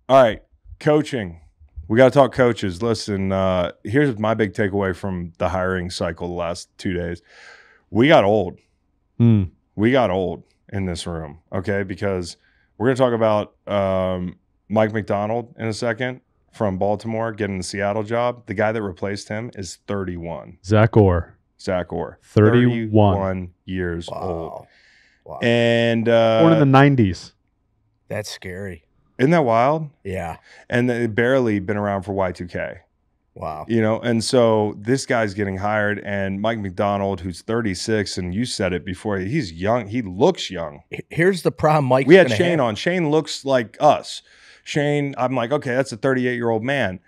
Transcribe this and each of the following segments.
All right, coaching. We got to talk coaches. Listen, here's my big takeaway from the hiring cycle the last 2 days. We got old. We got old in this room, okay? Because we're going to talk about Mike Macdonald in a second from Baltimore getting the Seattle job. The guy that replaced him is 31. Zach Orr. 31 years old. Wow. And born in the 90s. That's scary. Isn't that wild? Yeah. And they barely been around for Y2K. Wow. You know, and so this guy's getting hired, and Mike Macdonald, who's 36, and you said it before, he's young. He looks young. Here's the problem, Mike. We had Shane on. Shane looks like us. Shane, I'm like, okay, that's a 38-year-old man.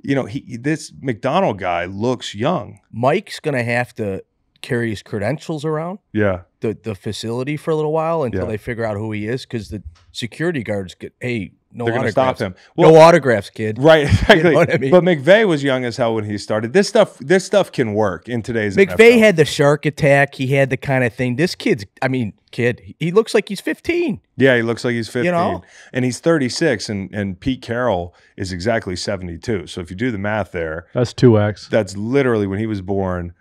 You know, this Macdonald guy looks young. Mike's going to have to carry his credentials around the facility for a little while until they figure out who he is, because the security guards get, no they're autographs. Stop him. Well, no autographs, kid. Right, exactly. You know what I mean? But McVay was young as hell when he started. This stuff can work in today's McVay NFL. had the shark attack. He had the kind of thing. This kid, he looks like he's 15. Yeah, he looks like he's 15. You know? And he's 36, and Pete Carroll is exactly 72. So if you do the math there, that's 2x. That's literally when he was born.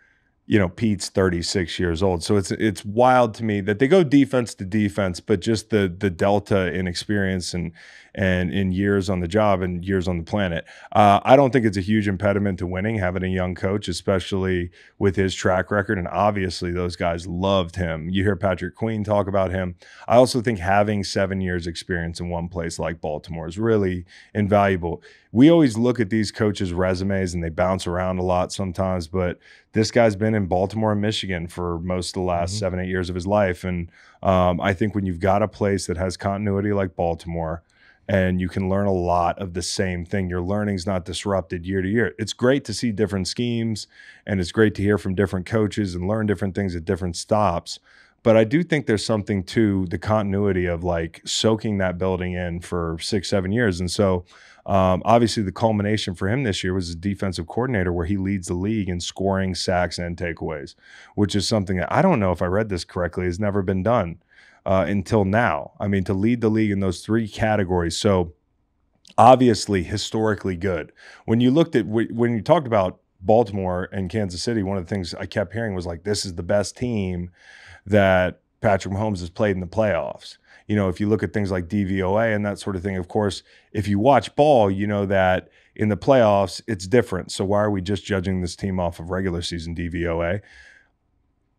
You know, Pete's 36 years old. So it's wild to me that they go defense to defense, but just the delta in experience and in years on the job and years on the planet. I don't think it's a huge impediment to winning, having a young coach, especially with his track record. And obviously those guys loved him. You hear Patrick Queen talk about him. I also think having 7 years experience in one place like Baltimore is really invaluable. We always look at these coaches' resumes and they bounce around a lot sometimes, but this guy's been in Baltimore and Michigan for most of the last 7-8 years of his life. And I think when you've got a place that has continuity like Baltimore and you can learn a lot of the same thing, your learning's not disrupted year to year. It's great to see different schemes, and it's great to hear from different coaches and learn different things at different stops. But I do think there's something to the continuity of like soaking that building in for 6-7 years. And so obviously the culmination for him this year was as defensive coordinator, where he leads the league in scoring, sacks, and takeaways, which is something that I don't know if I read this correctly, has never been done until now. I mean, to lead the league in those 3 categories. So obviously historically good. When you looked at, when you talked about Baltimore and Kansas City, one of the things I kept hearing was like, this is the best team that Patrick Mahomes has played in the playoffs. You know, if you look at things like DVOA and that sort of thing, of course, if you watch ball, you know that in the playoffs, it's different. So why are we just judging this team off of regular season DVOA?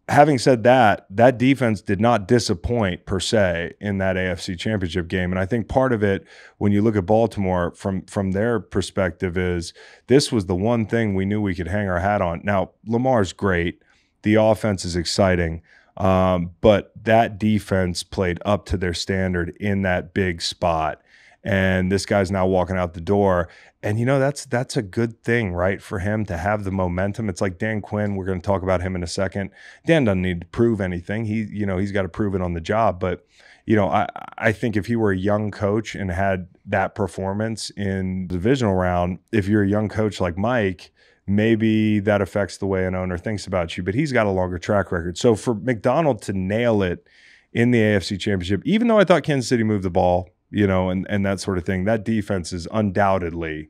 Having said that, that defense did not disappoint per se in that AFC Championship game. And I think part of it, when you look at Baltimore from their perspective, is this was the one thing we knew we could hang our hat on. Now, Lamar's great. The offense is exciting. But that defense played up to their standard in that big spot. And this guy's now walking out the door. And, you know, that's a good thing, right, for him to have the momentum. It's like Dan Quinn. We're going to talk about him in a second. Dan doesn't need to prove anything. He's got to prove it on the job. But, you know, I think if he were a young coach and had that performance in the divisional round, if you're a young coach like Mike, maybe that affects the way an owner thinks about you, but he's got a longer track record. So for Macdonald to nail it in the AFC Championship, even though I thought Kansas City moved the ball, you know, and that sort of thing, that defense is undoubtedly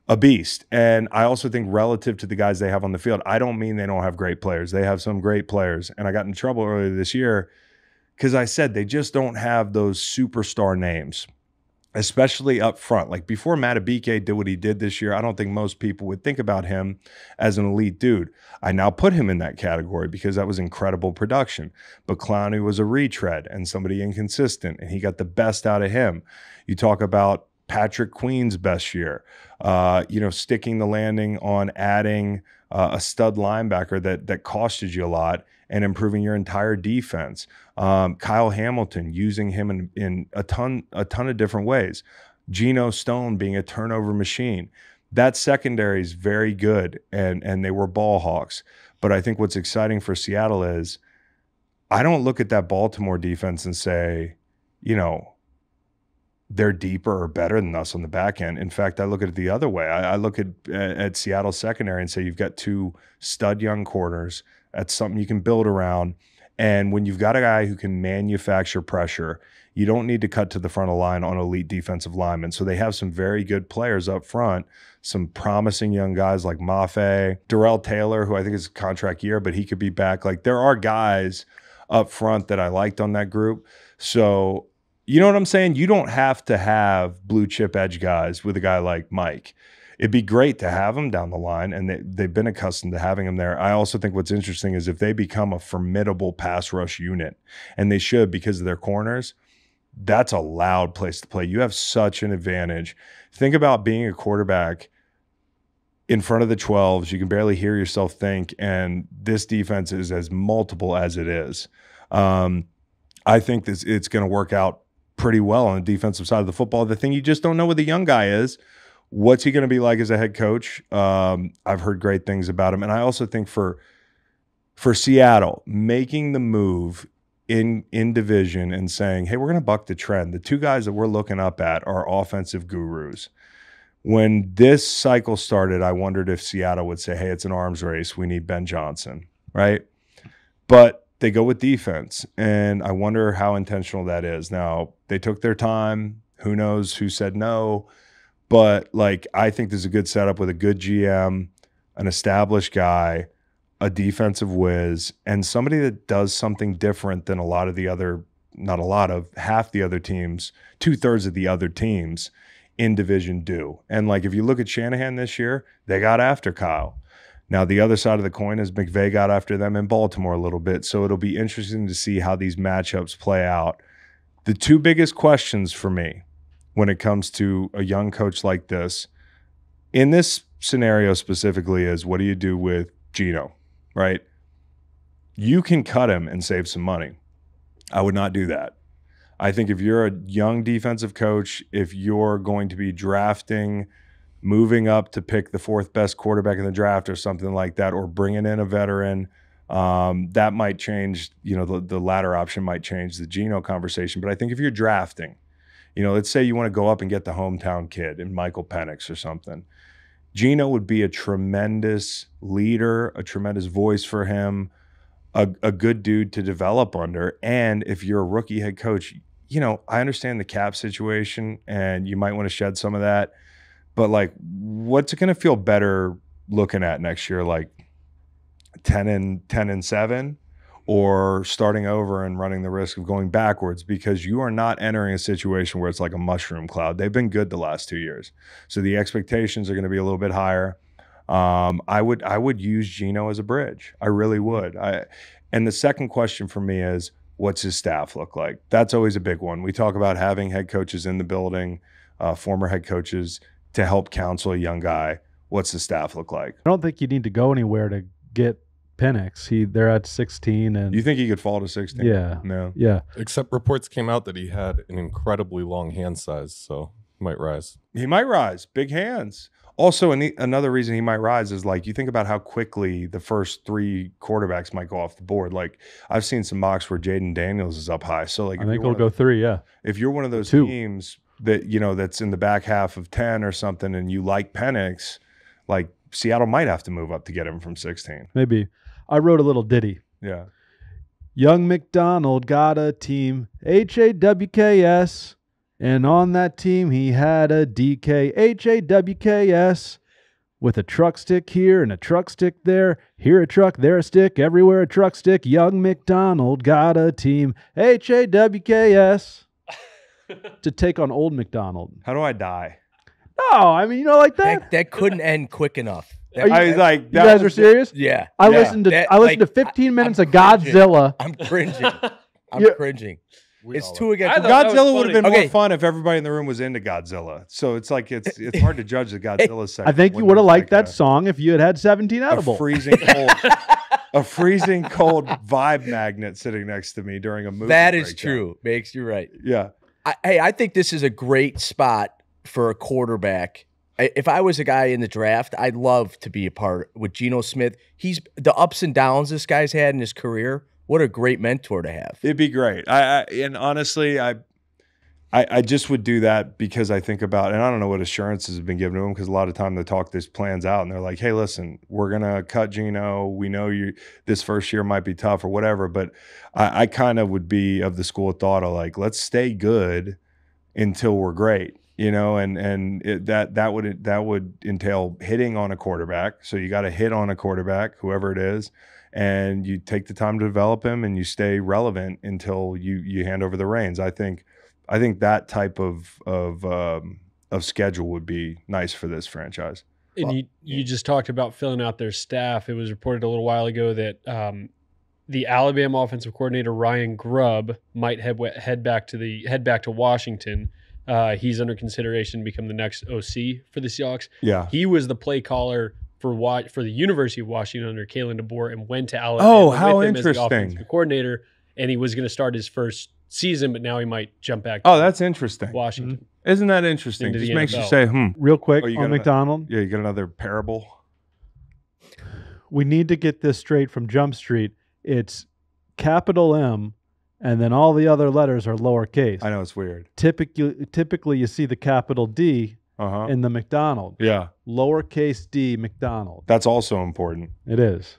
a beast. And I also think relative to the guys they have on the field, I don't mean they don't have great players. They have some great players. And I got in trouble earlier this year because I said they just don't have those superstar names, especially up front. Like before Matabike did what he did this year, I don't think most people would think about him as an elite dude. I now put him in that category because that was incredible production. But Clowney was a retread and somebody inconsistent, and he got the best out of him. You talk about Patrick Queen's best year, sticking the landing on adding a stud linebacker that costed you a lot and improving your entire defense. Kyle Hamilton, using him in a ton of different ways. Geno Stone being a turnover machine. That secondary is very good, and they were ball hawks. But I think what's exciting for Seattle is I don't look at that Baltimore defense and say, you know, they're deeper or better than us on the back end. In fact, I look at it the other way. I look at Seattle's secondary and say you've got 2 stud young corners. That's something you can build around. And when you've got a guy who can manufacture pressure, You don't need to cut to the front of the line on elite defensive linemen. So they have some very good players up front, some promising young guys like Mafe, Darrell Taylor, who I think is a contract year, but he could be back. Like, there are guys up front that I liked on that group. So, you know what I'm saying? You don't have to have blue chip edge guys with a guy like Mike. It'd be great to have them down the line, and they've been accustomed to having them there. I also think what's interesting is if they become a formidable pass rush unit, and they should because of their corners, that's a loud place to play. You have such an advantage. Think about being a quarterback in front of the 12s. You can barely hear yourself think, and this defense is as multiple as it is. I think it's going to work out pretty well on the defensive side of the football. The thing you just don't know what the young guy is. What's he going to be like as a head coach? I've heard great things about him. And I also think for Seattle, making the move in division and saying, hey, we're going to buck the trend. The two guys that we're looking up at are offensive gurus. When this cycle started, I wondered if Seattle would say, hey, it's an arms race. We need Ben Johnson, right? But they go with defense, and I wonder how intentional that is. Now, they took their time. Who knows who said no? But, like, I think there's a good setup with a good GM, an established guy, a defensive whiz, and somebody that does something different than a lot of the other, not a lot of, half the other teams, 2/3 of the other teams in division do. And, like, if you look at Shanahan this year, they got after Kyle. Now, the other side of the coin is McVay got after them in Baltimore a little bit. So it'll be interesting to see how these matchups play out. The two biggest questions for me when it comes to a young coach like this, in this scenario specifically, is what do you do with Geno, right? You can cut him and save some money. I would not do that. I think if you're a young defensive coach, if you're going to be drafting, moving up to pick the 4th best quarterback in the draft or something like that, or bringing in a veteran, that might change, the latter option might change the Geno conversation. But I think if you're drafting, let's say you want to go up and get the hometown kid in Michael Penix or something. Geno would be a tremendous leader, a tremendous voice for him, a good dude to develop under. And if you're a rookie head coach, I understand the cap situation and you might want to shed some of that. But, like, what's it going to feel better looking at next year? Like 10-7? Or starting over and running the risk of going backwards, because you are not entering a situation where it's like a mushroom cloud. They've been good the last 2 years. So the expectations are going to be a little bit higher. I would use Geno as a bridge. I really would. And the second question for me is, what's his staff look like? That's always a big one. We talk about having head coaches in the building, former head coaches, to help counsel a young guy. What's the staff look like? I don't think you need to go anywhere to get Penix. They're at 16, and you think he could fall to 16? Yeah, no, yeah. Except reports came out that he had an incredibly long hand size, so he might rise. He might rise. Big hands. Also, another reason he might rise is, like, you think about how quickly the first 3 quarterbacks might go off the board. Like, I've seen some mocks where Jaden Daniels is up high. So, like, I think he'll go 3. Yeah. If you're one of those teams that that's in the back half of 10 or something, and you like Penix, like, Seattle might have to move up to get him from 16. Maybe. I wrote a little ditty. Yeah. Young Macdonald got a team, HAWKS, and on that team he had a DK, HAWKS, with a truck stick here and a truck stick there, here a truck, there a stick, everywhere a truck stick. Young Macdonald got a team, HAWKS, to take on old Macdonald. How do I die? No, I mean, like that. That couldn't end quick enough. You guys are serious? Yeah. I listened to 15 minutes of Godzilla. I'm cringing. I'm cringing. It's 2 against. Godzilla would have been more fun if everybody in the room was into Godzilla. So it's like it's hard to judge the Godzilla section. I think you would have liked that song if you had 17 Edible. A freezing cold vibe magnet sitting next to me during a movie. That is true. Makes you right. Yeah. I think this is a great spot for a quarterback. If I was a guy in the draft, I'd love to be a part with Geno Smith. He's the ups and downs this guy's had in his career. What a great mentor to have. It'd be great. And honestly, I just would do that because I think about, and I don't know what assurances have been given to him, because a lot of time they talk these plans out and they're like, hey, listen, we're going to cut Geno. We know this first year might be tough or whatever. But I kind of would be of the school of thought of like, let's stay good until we're great, that would entail hitting on a quarterback. So you got to hit on a quarterback, whoever it is, and you take the time to develop him and you stay relevant until you hand over the reins. I think that type of schedule would be nice for this franchise. And you just talked about filling out their staff. It was reported a little while ago that the Alabama offensive coordinator Ryan Grubb might head back to Washington. He's under consideration to become the next OC for the Seahawks. Yeah, he was the play caller for the University of Washington under Kalen DeBoer and went to Alabama. Oh, how with him interesting! As the offensive coordinator, and he was going to start his first season, but now he might jump back. Oh, that's interesting. Washington. Mm-hmm. Isn't that interesting? Just makes NFL. you say, Real quick on Macdonald. Yeah, you got another parable. We need to get this straight from Jump Street. It's capital M, and then all the other letters are lowercase. I know, it's weird. Typically you see the capital D in the Macdonald. Yeah. Lowercase d Macdonald. That's also important. It is.